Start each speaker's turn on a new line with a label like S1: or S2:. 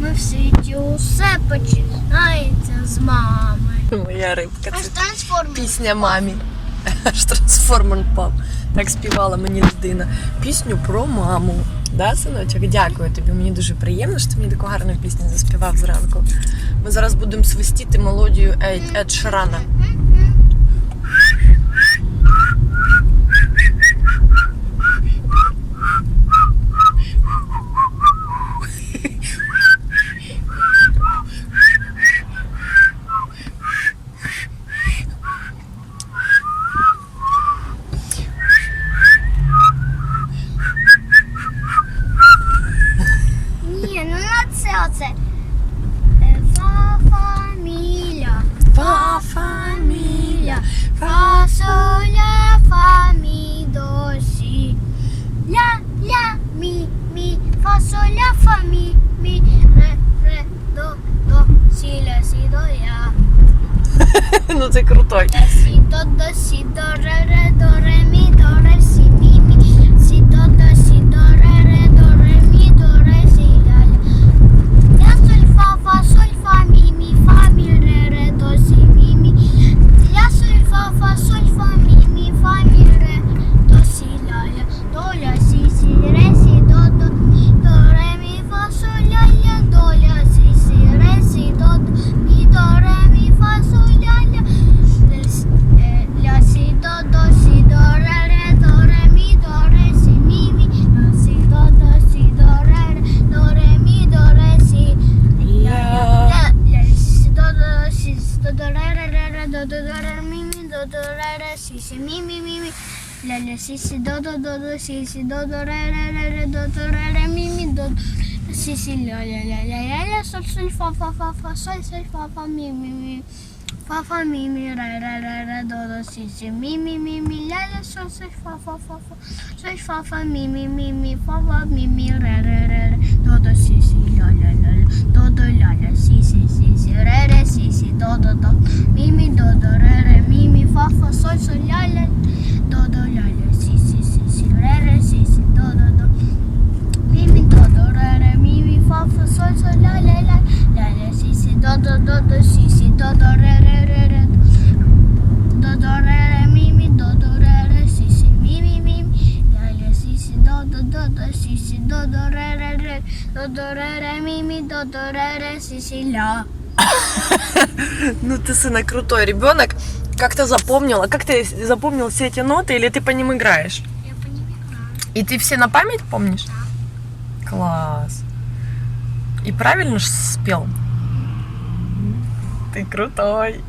S1: Ми в світі усе починається з мами.
S2: Моя рибка.
S1: Аж
S2: Це
S1: трансформер.
S2: пісня мамі. Аж трансформер впав. Так співала мені людина. Пісню про маму. Да, синочок? Дякую тобі. Мені дуже приємно, що ти мені таку гарну пісню заспівав зранку. Ми зараз будемо свистіти мелодію Ед Ширана.
S1: Ні, ну на це оце. Фа фамілія.
S2: Фа фамілія.
S1: Фа соля фа мі до сі. Ля мі фа соля фа мі ре до сі ля сі до я.
S2: Ну це крутой.
S1: Ля сі до сі до ре мі до ре сі мі сі до сі до ре мі до ре сі ля ля. Ля соль фа мі ре до сі мі. Ля соль фа мі ре до сі ля ля. До ля сі ре сі до ре мі фа соль ля ля. До ля сі ре сі до мі до ре мі фа соль ля ля. Ля сі до сі до ре мі до ре сі мі. Ля сі до сі до ре мі до ре сі.
S2: Я.
S1: Ля сі до сі до ре мі до ре сі сі мі. Ля ля сі сі до сі сі до ре мі до сі сі ля ля соль фа соль фа мі. Фа мі ре до сі сі мі ля ля соль фа мі фа мі ре до сі сі ля до ля ля сі сі ре сі сі до мі до ре мі фа соль ля ля до ля ля сі сі ре сі сі до мі до ре мі фа соль ля ля сі сі до сі сі до ре мі до ре сі сі мі ля ля сі сі до сі сі до ре мі до ре сі сі ля.
S2: Ну ты, сына, крутой ребенок. Как ты запомнила? Как ты запомнил все эти ноты или ты по ним играешь?
S1: Я по ним играю.
S2: И ты все на память помнишь?
S1: Да.
S2: Класс. И правильно ж спел? Ты крутой.